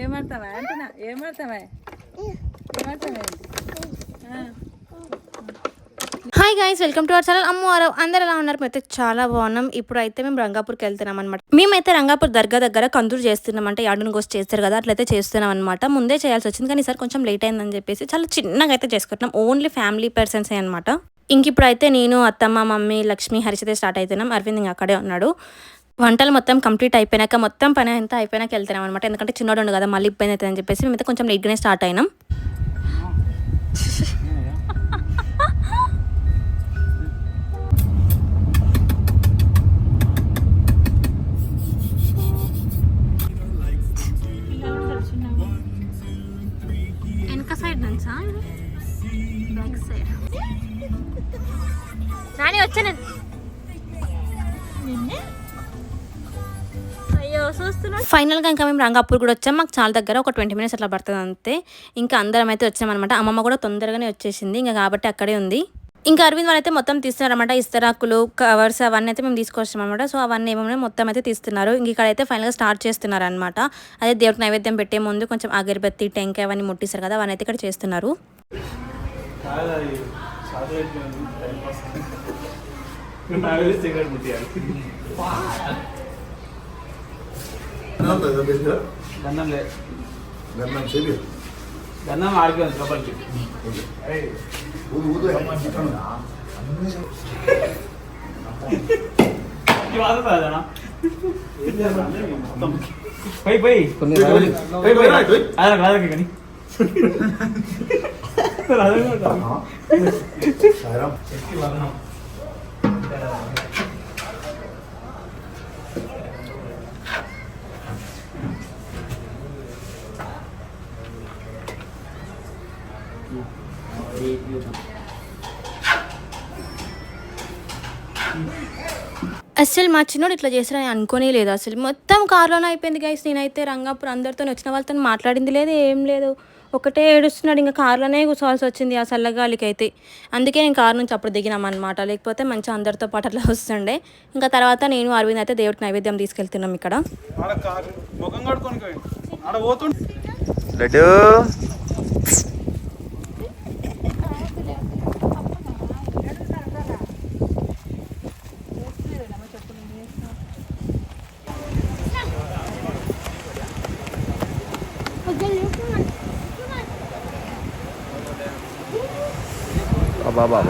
ఏమంటావా అంటున్నా ఏమంటావా hi guys, welcome to our channel Ammavaru. అందరు ఎలా ఉన్నారు? అయితే చాలా బాగున్నాం. ఇప్పుడు అయితే మేము రంగాపూర్కి వెళ్తున్నాం అనమాట. మేమైతే రంగాపూర్ దర్గా దగ్గర కందూరు చేస్తున్నాం, అంటే యాడును గోస్ట్ చేస్తారు కదా, అట్లయితే చేస్తున్నాం అనమాట. ముందే చేయాల్సి వచ్చింది కానీ ఈసారి కొంచెం లేట్ అయిందని చెప్పేసి చాలా చిన్నగా అయితే చేసుకుంటున్నాం. ఓన్లీ ఫ్యామిలీ పర్సన్స్ అనమాట. ఇంక ఇప్పుడైతే నేను, అత్తమ్మ, మమ్మీ, లక్ష్మి, హరిషితే స్టార్ట్ అవుతున్నాం. అరవింద్ ఇంకా అక్కడే ఉన్నాడు. వంటలు మొత్తం కంప్లీట్ అయిపోయినాక, మొత్తం పని అంతా అయిపోయినాక వెళ్తున్నాం అనమాట. ఎందుకంటే చిన్నోడు ఉండు కదా, మళ్ళీ ఇబ్బంది అవుతుంది అని చెప్పేసి మేమైతే కొంచెం లేట్గానే స్టార్ట్ అయినాం. వెనక సైడ్ నుంచా, బ్యాక్ సైడ్ రాని వచ్చాను. ఫైనల్ గా ఇంకా మేము రంగాపూర్ కూడా వచ్చాం. మాకు చాలా దగ్గర, ఒక 20 minutes అట్లా పడుతుంది అంతే. ఇంకా అందరం అయితే వచ్చామన్నమాట. అమ్మమ్మ కూడా తొందరగానే వచ్చేసింది ఇంకా, కాబట్టి అక్కడే ఉంది. ఇంకా అరవింద్ వాళ్ళైతే మొత్తం తీస్తున్నారన్నమాట. ఇస్తరాకులు, కవర్స్ అవన్నీ అయితే మేము తీసుకొచ్చాం అనమాట. సో అవన్నీ ఏమో మొత్తం అయితే తీస్తున్నారు. ఇంక ఇక్కడైతే ఫైనల్గా స్టార్ట్ చేస్తున్నారు అనమాట. అదే దేవుడికి నైవేద్యం పెట్టే ముందు కొంచెం అగరబత్తి, టెంకాయ అవన్నీ ముట్టిస్తారు కదా, అవన్నీ అయితే ఇక్కడ చేస్తున్నారు. గన్నం ఆడిపోయింది లోపలికి. పోయి పోయి కానీ అసలు మా చిన్నోడు ఇట్లా చేస్తారని అనుకోనే లేదు. అసలు మొత్తం కార్లోనే అయిపోయింది గైస్. నేనైతే రంగాపూర్ అందరితో వచ్చిన వాళ్ళతో మాట్లాడింది లేదు, ఏం లేదు. ఒకటే ఏడుస్తున్నాడు. ఇంకా కార్లోనే కూర్చోవాల్సి వచ్చింది ఆ చల్లగాలికి అయితే. అందుకే నేను కారు నుంచి అప్పుడు దిగినామన్నమాట. లేకపోతే మంచిగా అందరితో పాటు అట్లా వస్తుండే. ఇంకా తర్వాత నేను, అరవింద్ అయితే దేవుడికి నైవేద్యం తీసుకెళ్తున్నాం ఇక్కడ. బాబా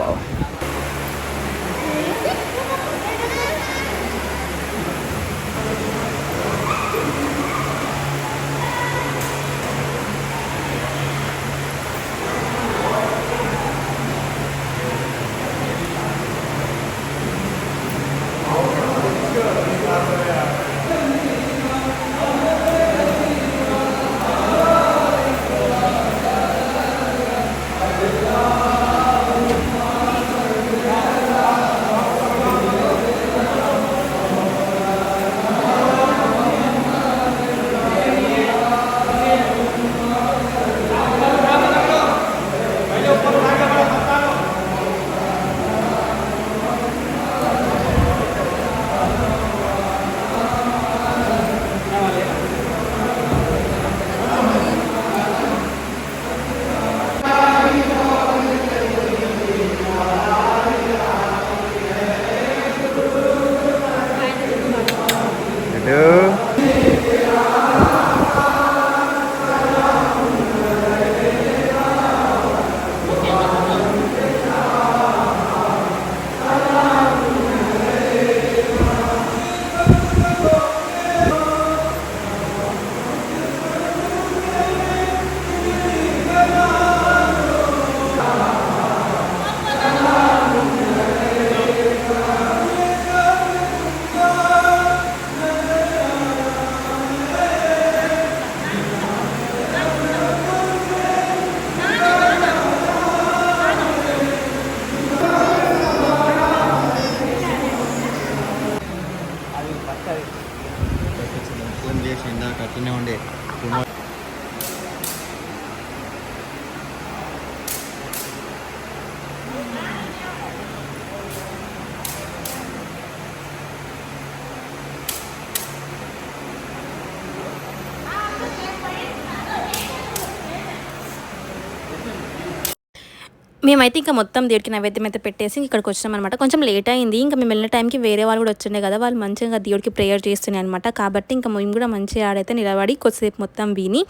మేమైతే ఇంకా మొత్తం దేవుడికి నైవేద్యం అయితే పెట్టేసి ఇక్కడికి వచ్చినాం అనమాట. కొంచెం లేట్ అయింది. ఇంకా మేము వెళ్ళిన టైంకి వేరే వాళ్ళు కూడా వచ్చిండే కదా, వాళ్ళు మంచిగా దేవుడికి ప్రేయర్ చేస్తున్నాయి అనమాట. కాబట్టి ఇంకా మేము కూడా మంచిగా ఆడైతే నిలబడి కొద్దిసేపు మొత్తం విని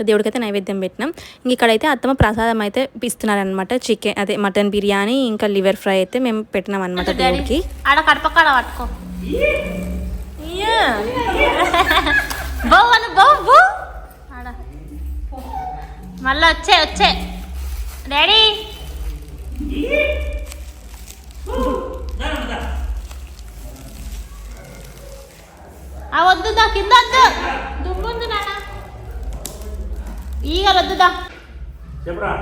దేవుడికి అయితే నైవేద్యం పెట్టినాం. ఇంక ఇక్కడైతే అత్తమ్మ ప్రసాదం అయితే ఇస్తున్నారనమాట. చికెన్ అదే మటన్ బిర్యానీ ఇంకా లివర్ ఫ్రై అయితే మేము పెట్టినాం అనమాట దేవుడికి. ఆడ కడపకాడ పట్టుకో బో ఆడ మళ్ళీ వచ్చే డాడీ వద్దుదా కింద వద్దు దుమ్ముంది నాన్న ఈగలు వద్దుదా చెప్పరా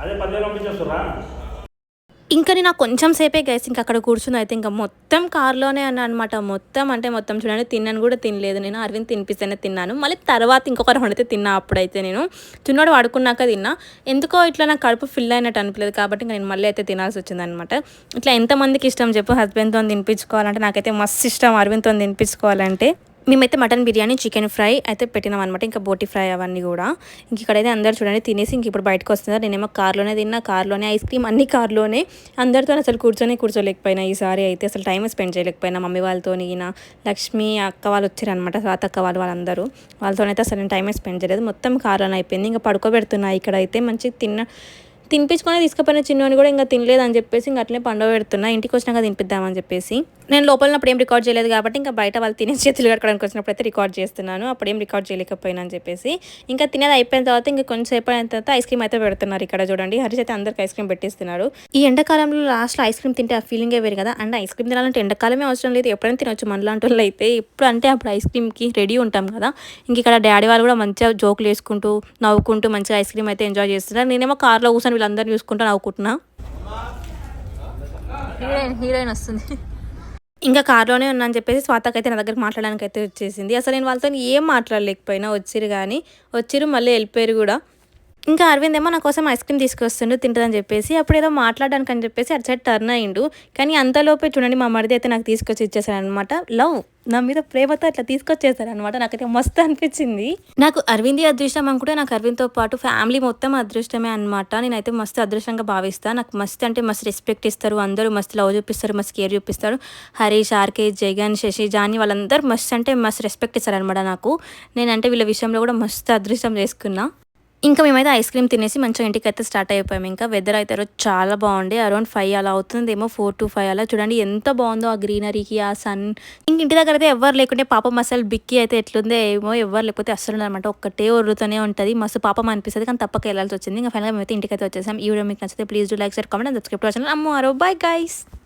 అదే 10,000 పంపించేస్తురా. ఇంకా నేను కొంచెం సేపే గైస్ ఇంకా అక్కడ కూర్చుని అయితే ఇంకా మొత్తం కార్లోనే అనమాట. మొత్తం చూడండి, తిన్నాను కూడా తినలేదు నేను. అరవింద్ తినిపిస్తేనే తిన్నాను. మళ్ళీ తర్వాత ఇంకొక రౌండ్ అయితే తిన్నా. అప్పుడైతే నేను చిన్నోడు పడుకున్నాక తిన్నా. ఎందుకో ఇట్లా నాకు కడుపు ఫిల్ అయినట్టు అనిపించలేదు. కాబట్టి ఇంకా నేను మళ్ళీ అయితే తినాల్సి వచ్చింది అనమాట. ఇట్లా ఎంతమందికి ఇష్టం చెప్పు హస్బెండ్తో తినిపించుకోవాలంటే? నాకైతే మస్తు ఇష్టం అరవింద్తో తినిపించుకోవాలంటే. మేమైతే మటన్ బిర్యానీ చికెన్ ఫ్రై అయితే పెట్టినాం అనమాట. ఇంకా బోటి ఫ్రై అవన్నీ కూడా. ఇంక ఇక్కడైతే అందరు చూడండి తినేసి ఇంక ఇప్పుడు బయటకు వస్తున్నారు. నేనేమో కార్లోనే తిన్నా, కార్లోనే ఐస్ క్రీమ్ అన్ని కార్లోనే. అందరితో అసలు కూర్చోలేకపోయినా ఈసారి అయితే. అసలు టైం స్పెండ్ చేయలేకపోయినా. మమ్మీ వాళ్ళతో ఈయన లక్ష్మి అక్క వాళ్ళు వచ్చారనమాట, స్వాత అక్క వాళ్ళందరూ. వాళ్ళతోనైతే అసలు నేను టైమే స్పెండ్ చేయలేదు. మొత్తం కార్లోనే అయిపోయింది. ఇంకా పడుకోబెడుతున్నా ఇక్కడైతే. మంచిగా తినిపించుకొని తీసుకుపోయిన చిన్నోని కూడా ఇంకా తినలేదని చెప్పేసి ఇంకా అట్లనే పండుగ పెడుతున్నా. ఇంటికి వచ్చినాక తినిపిద్దామని చెప్పేసి. నేను లోపలన్నప్పుడు ఏం రికార్డ్ చేయలేదు కాబట్టి ఇంకా బయట వాళ్ళు తినే చేతులు కట్టుకోవడానికి వచ్చినప్పుడు అయితే రికార్డ్ చేస్తున్నాను. అప్పుడు ఏం రికార్డ్ చేయలేకపోయినా అని చెప్పేసి. ఇంకా తినేది అయిపోయిన తర్వాత ఇంకా కొంచెం అయిపోయిన తర్వాత ఐస్ క్రీమ్ అయితే పెడుతున్నారు. ఇక్కడ చూడండి హరీష్ అయితే అందరికి ఐస్ క్రీమ్ పెట్టిస్తున్నారు. ఈ ఎండాకాలంలో లాస్ట్లో ఐస్ క్రీమ్ తింటే ఆ ఫీలింగే వేరు కదా. అండ్ ఐస్ క్రీమ్ తినాలంటే ఎండాకాలమే అవసరం లేదు, ఎప్పుడైనా తినొచ్చు. మనలాంటి వాళ్ళు అయితే ఎప్పుడు అంటే అప్పుడు ఐస్ క్రీమ్కి రెడీ ఉంటాం కదా. ఇంక ఇక్కడ డాడీ వాళ్ళు కూడా మంచిగా జోకులు వేసుకుంటూ నవ్వుకుంటూ మంచిగా ఐస్ క్రీమ్ అయితే ఎంజాయ్ చేస్తున్నారు. నేనేమో కార్లో కూర్చొని వీళ్ళందరినీ చూసుకుంటూ నవ్వుకుంటున్నా. హీరోయిన్ వస్తుంది. ఇంకా కార్లోనే ఉన్నా అని చెప్పేసి స్వాతకి అయితే నా దగ్గర మాట్లాడడానికి అయితే వచ్చేసింది. అసలు నేను వాళ్ళతో ఏం మాట్లాడలేకపోయినా. వచ్చిరు మళ్ళీ వెళ్ళిపోయారు కూడా. ఇంకా అరవింద్ ఏమో నా కోసం ఐస్ క్రీమ్ తీసుకొస్తుండు తింటుందని చెప్పేసి. అప్పుడు ఏదో మాట్లాడడానికి అని చెప్పేసి అటు సైడ్ టర్న్ అయ్యిండు. కానీ అంతలోపే చూడండి మా మరిది అయితే నాకు తీసుకొచ్చి ఇచ్చేసారనమాట. లవ్ నా మీద ప్రేమతో అట్లా తీసుకొచ్చేసారనమాట. నాకైతే మస్తు అనిపించింది. నాకు అరవింద్ అదృష్టం అనుకుంటే నాకు అరవింద్తో పాటు ఫ్యామిలీ మొత్తం అదృష్టమే అనమాట. నేనైతే మస్తు అదృష్టంగా భావిస్తాను. నాకు మస్తు అంటే మస్తు రెస్పెక్ట్ ఇస్తారు అందరూ. మస్తు లవ్ చూపిస్తారు, మస్తు కేర్ చూపిస్తారు. హరీష్, ఆర్కే, జగన్, శశి, జానీ వాళ్ళందరూ మస్తు అంటే మస్తు రెస్పెక్ట్ ఇస్తారనమాట నాకు. నేనంటే వీళ్ళ విషయంలో కూడా మస్తు అదృష్టం చేసుకున్నా. ఇంకా మేమైతే ఐస్ క్రీమ్ తినేసి మంచిగా ఇంటికి అయితే స్టార్ట్ అయిపోయాము. ఇంకా వెదర్ అయితే రోజు చాలా బాగుండే. అరౌండ్ 5 అలా అవుతుంది ఏమో, 4 to 5 అలా. చూడండి ఎంత బాగుందో ఆ గ్రీనరీకి, ఆ సన్. ఇంటి దగ్గర అయితే ఎవరు లేకుంటే పాపం అసలు బిక్కి అయితే ఎట్లుందో ఏమో, ఎవరు లేకపోతే అస్సలు అనమాట. ఒక్కటే ఒర్రుతూనే ఉంటుంది. మస్తు పాపం అనిపిస్తుంది. కానీ తప్పక వెళ్ళాల్సి వచ్చింది. ఇంకా ఫైనల్గా మేమైతే ఇంటికి అయితే వచ్చేసాం. ఈ వీడియో మీకు నచ్చితే please do like, share, comment and subscribe to our channel Ammu Aaro. Bye guys.